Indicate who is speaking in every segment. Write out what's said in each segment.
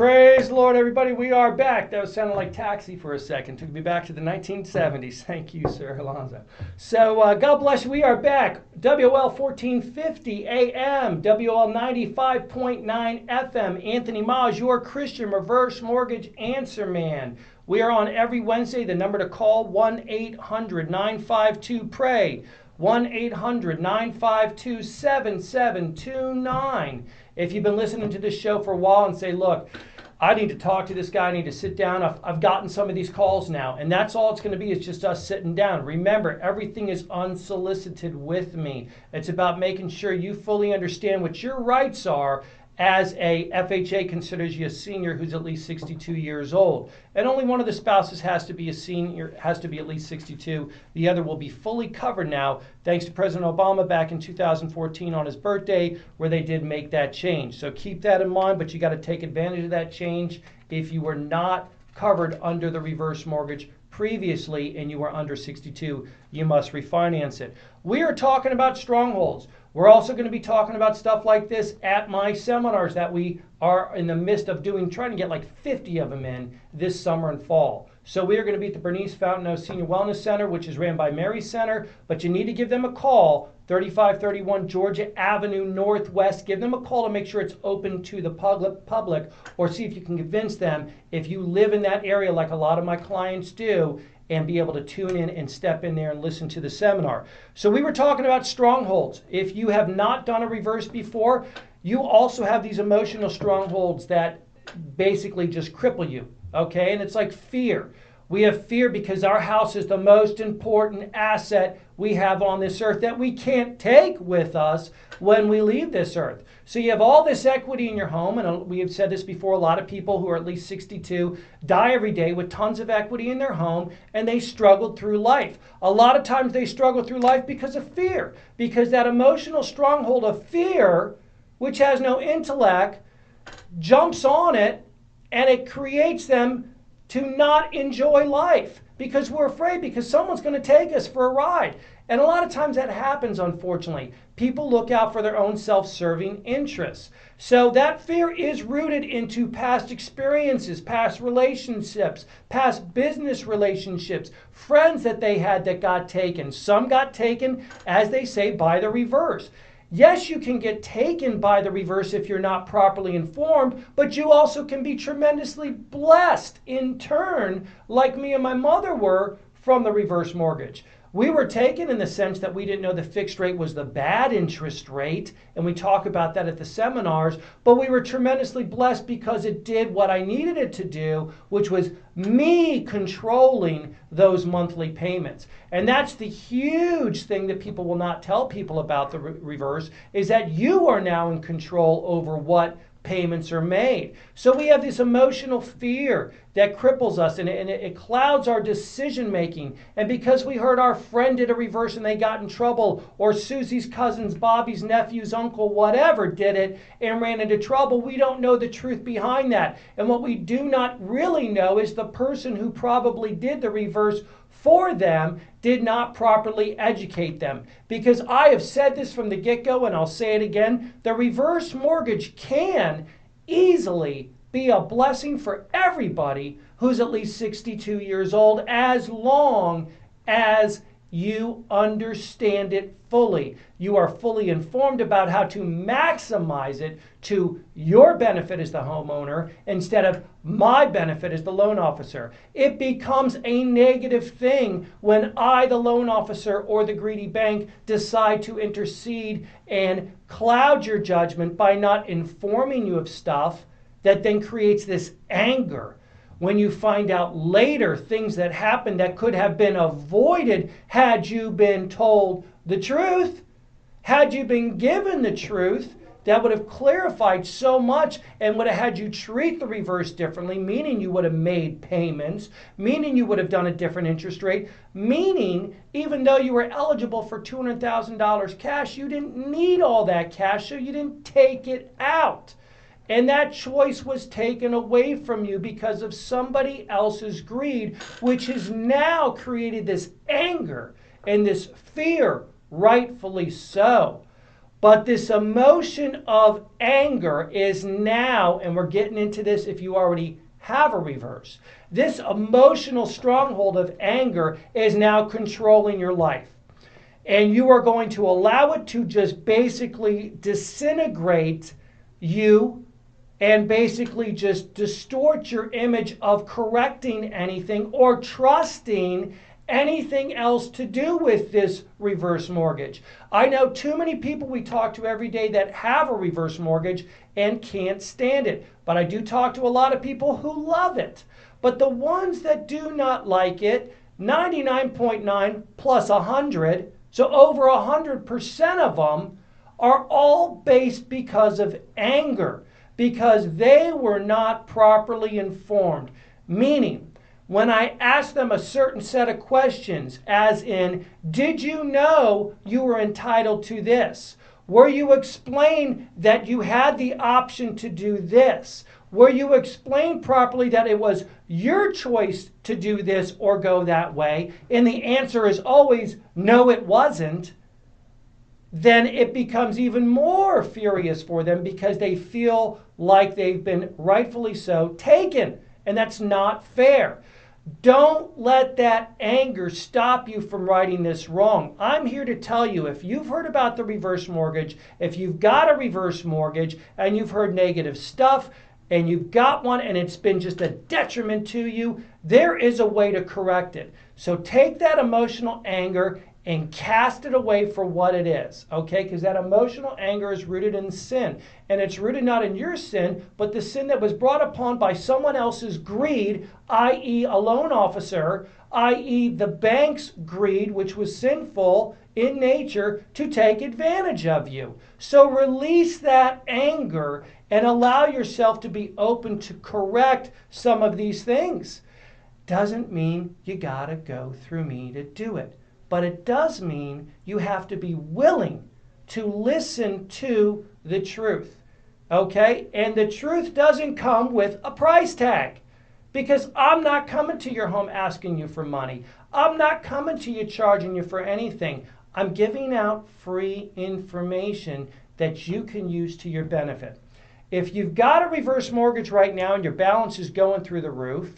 Speaker 1: Praise the Lord, everybody. We are back. That was sounding like Taxi for a second. Took me back to the 1970s. Thank you, Sir Alonzo. So, God bless you. We are back. WL 1450 AM, WL 95.9 FM. Anthony Miles, your Christian reverse mortgage answer man. We are on every Wednesday. The number to call, 1-800-952-PRAY. 1-800-952-7729. If you've been listening to this show for a while and say, look, I need to talk to this guy, I need to sit down. I've gotten some of these calls now, and that's all it's going to be. It's just us sitting down. Remember, everything is unsolicited with me. It's about making sure you fully understand what your rights are as a FHA considers you a senior who's at least 62 years old. And only one of the spouses has to be a senior, has to be at least 62. The other will be fully covered now, thanks to President Obama back in 2014 on his birthday, where they did make that change. So keep that in mind, but you got to take advantage of that change. If you were not covered under the reverse mortgage previously and you were under 62, you must refinance it. We are talking about strongholds. We're also going to be talking about stuff like this at my seminars that we are in the midst of doing, trying to get like 50 of them in this summer and fall. So we are going to be at the Bernice Fountain Senior Wellness Center, which is ran by Mary Center, but you need to give them a call, 3531 Georgia Avenue Northwest. Give them a call to make sure it's open to the public, or see if you can convince them, if you live in that area like a lot of my clients do, and be able to tune in and step in there and listen to the seminar. So we were talking about strongholds. If you have not done a reverse before, you also have these emotional strongholds that basically just cripple you, okay? And it's like fear. We have fear because our house is the most important asset we have on this earth that we can't take with us when we leave this earth. So you have all this equity in your home, and we have said this before, a lot of people who are at least 62 die every day with tons of equity in their home, and they struggled through life. A lot of times they struggle through life because of fear, because that emotional stronghold of fear, which has no intellect, jumps on it, and it creates them to not enjoy life because we're afraid, because someone's going to take us for a ride. And a lot of times that happens, unfortunately. People look out for their own self-serving interests. So that fear is rooted into past experiences, past relationships, past business relationships, friends that they had that got taken. Some got taken, as they say, by the reverse. Yes, you can get taken by the reverse if you're not properly informed, but you also can be tremendously blessed in turn, like me and my mother were, from the reverse mortgage. We were taken in the sense that we didn't know the fixed rate was the bad interest rate, and we talk about that at the seminars, but we were tremendously blessed because it did what I needed it to do, which was me controlling those monthly payments. And that's the huge thing that people will not tell people about the reverse, is that you are now in control over what payments are made. So we have this emotional fear that cripples us, and it clouds our decision making. And because we heard our friend did a reverse and they got in trouble, or Susie's cousins, Bobby's nephew's uncle, whatever did it and ran into trouble, we don't know the truth behind that. And what we do not really know is the person who probably did the reverse for them did not properly educate them. Because I have said this from the get-go, and I'll say it again, the reverse mortgage can easily be a blessing for everybody who's at least 62 years old, as long as you understand it fully. You are fully informed about how to maximize it to your benefit as the homeowner instead of my benefit as the loan officer. It becomes a negative thing when I, the loan officer, or the greedy bank decide to intercede and cloud your judgment by not informing you of stuff that then creates this anger. When you find out later things that happened that could have been avoided had you been told the truth, had you been given the truth, that would have clarified so much and would have had you treat the reverse differently, meaning you would have made payments, meaning you would have done a different interest rate, meaning even though you were eligible for $200,000 cash, you didn't need all that cash, so you didn't take it out. And that choice was taken away from you because of somebody else's greed, which has now created this anger and this fear, rightfully so. But this emotion of anger is now, and we're getting into this if you already have a reverse, this emotional stronghold of anger is now controlling your life. And you are going to allow it to just basically disintegrate you and basically just distort your image of correcting anything or trusting anything else to do with this reverse mortgage. I know too many people we talk to every day that have a reverse mortgage and can't stand it. But I do talk to a lot of people who love it. But the ones that do not like it, 99.9 plus 100, so over 100% of them are all based because of anger, because they were not properly informed. Meaning, when I asked them a certain set of questions, as in, did you know you were entitled to this? Were you explained that you had the option to do this? Were you explained properly that it was your choice to do this or go that way? And the answer is always, no, it wasn't. Then it becomes even more furious for them because they feel like they've been rightfully so taken. And that's not fair. Don't let that anger stop you from righting this wrong. I'm here to tell you, if you've heard about the reverse mortgage, if you've got a reverse mortgage and you've heard negative stuff and you've got one and it's been just a detriment to you, there is a way to correct it. So take that emotional anger and cast it away for what it is, okay? Because that emotional anger is rooted in sin. And it's rooted not in your sin, but the sin that was brought upon by someone else's greed, i.e. a loan officer, i.e. the bank's greed, which was sinful in nature to take advantage of you. So release that anger and allow yourself to be open to correct some of these things. Doesn't mean you gotta go through me to do it. But it does mean you have to be willing to listen to the truth, okay? And the truth doesn't come with a price tag, because I'm not coming to your home asking you for money. I'm not coming to you charging you for anything. I'm giving out free information that you can use to your benefit. If you've got a reverse mortgage right now and your balance is going through the roof,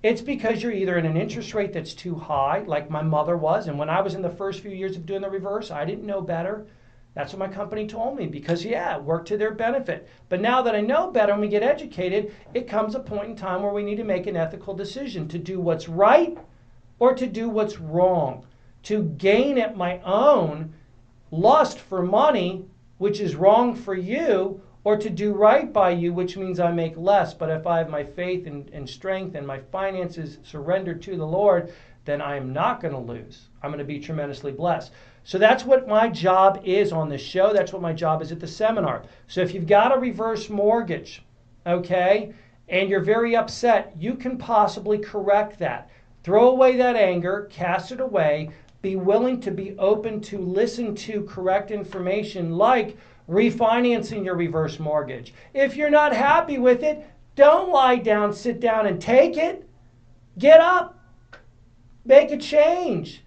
Speaker 1: it's because you're either in an interest rate that's too high, like my mother was. And when I was in the first few years of doing the reverse, I didn't know better. That's what my company told me because, yeah, it worked to their benefit. But now that I know better and we get educated, it comes a point in time where we need to make an ethical decision to do what's right or to do what's wrong. To gain at my own lust for money, which is wrong for you, or to do right by you, which means I make less. But if I have my faith and strength and my finances surrendered to the Lord, then I am not going to lose. I'm going to be tremendously blessed. So that's what my job is on this show. That's what my job is at the seminar. So if you've got a reverse mortgage, okay, and you're very upset, you can possibly correct that. Throw away that anger, cast it away, be willing to be open to listen to correct information like refinancing your reverse mortgage. If you're not happy with it, don't lie down, sit down and take it. Get up, make a change.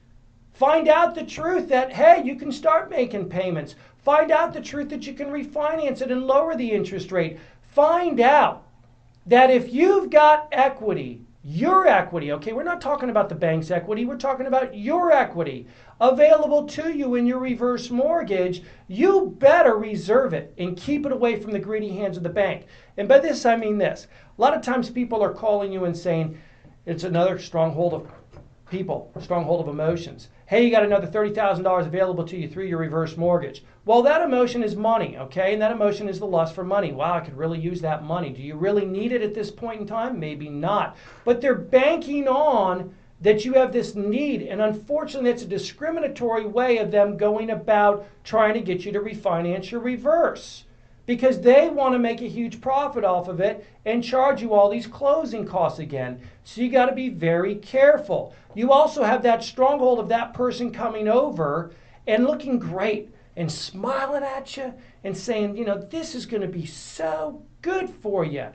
Speaker 1: Find out the truth that, hey, you can start making payments. Find out the truth that you can refinance it and lower the interest rate. Find out that if you've got equity, your equity, okay, we're not talking about the bank's equity, we're talking about your equity available to you in your reverse mortgage, you better reserve it and keep it away from the greedy hands of the bank. And by this, I mean this. A lot of times people are calling you and saying, it's another stronghold of people, stronghold of emotions. Hey, you got another $30,000 available to you through your reverse mortgage. Well, that emotion is money, okay? And that emotion is the lust for money. Wow, I could really use that money. Do you really need it at this point in time? Maybe not. But they're banking on that you have this need. And unfortunately, it's a discriminatory way of them going about trying to get you to refinance your reverse, because they want to make a huge profit off of it and charge you all these closing costs again. So you got to be very careful. You also have that stronghold of that person coming over and looking great and smiling at you and saying, you know, this is going to be so good for you.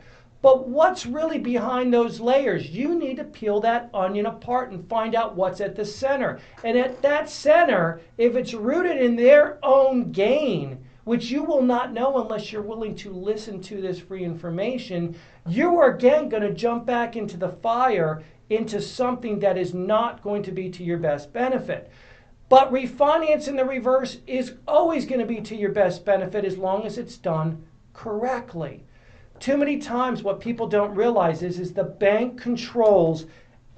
Speaker 1: But what's really behind those layers? You need to peel that onion apart and find out what's at the center. And at that center, if it's rooted in their own gain, which you will not know unless you're willing to listen to this free information, you are again going to jump back into the fire, into something that is not going to be to your best benefit. But refinance in the reverse is always going to be to your best benefit as long as it's done correctly. Too many times what people don't realize is the bank controls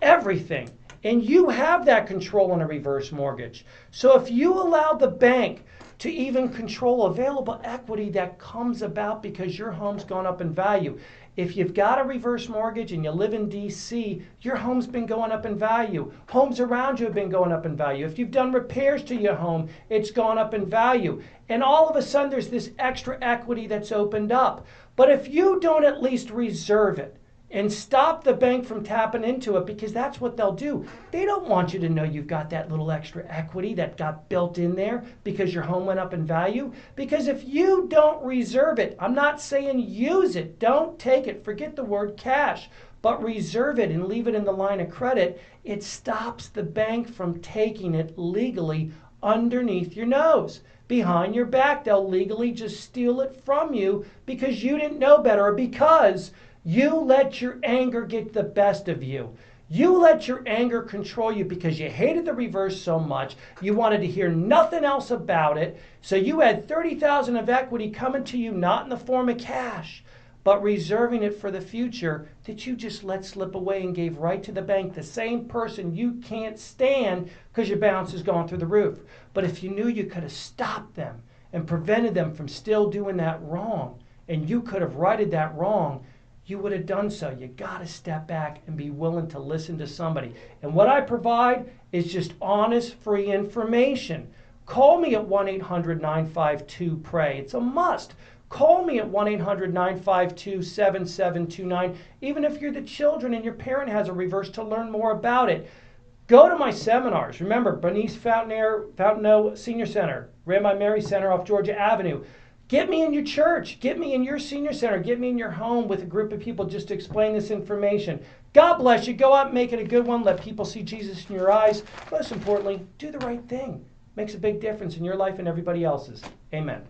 Speaker 1: everything. And you have that control on a reverse mortgage. So if you allow the bank to even control available equity that comes about because your home's gone up in value. If you've got a reverse mortgage and you live in DC, your home's been going up in value. Homes around you have been going up in value. If you've done repairs to your home, it's gone up in value. And all of a sudden there's this extra equity that's opened up. But if you don't at least reserve it and stop the bank from tapping into it, because that's what they'll do. They don't want you to know you've got that little extra equity that got built in there because your home went up in value. Because if you don't reserve it, I'm not saying use it, don't take it, forget the word cash, but reserve it and leave it in the line of credit, it stops the bank from taking it legally underneath your nose. Behind your back, they'll legally just steal it from you because you didn't know better, or because you let your anger get the best of you. You let your anger control you because you hated the reverse so much. You wanted to hear nothing else about it. So you had $30,000 of equity coming to you, not in the form of cash, but reserving it for the future, that you just let slip away and gave right to the bank, the same person you can't stand because your balance has gone through the roof. But if you knew you could have stopped them and prevented them from still doing that wrong, and you could have righted that wrong, you would have done so. You got to step back and be willing to listen to somebody. And what I provide is just honest, free information. Call me at 1-800-952-PRAY. It's a must. Call me at 1-800-952-7729. Even if you're the children and your parent has a reverse, to learn more about it. Go to my seminars. Remember, Bernice Fountainneau Senior Center, ran by Mary Center off Georgia Avenue. Get me in your church. Get me in your senior center. Get me in your home with a group of people just to explain this information. God bless you. Go out and make it a good one. Let people see Jesus in your eyes. Most importantly, do the right thing. Makes a big difference in your life and everybody else's. Amen.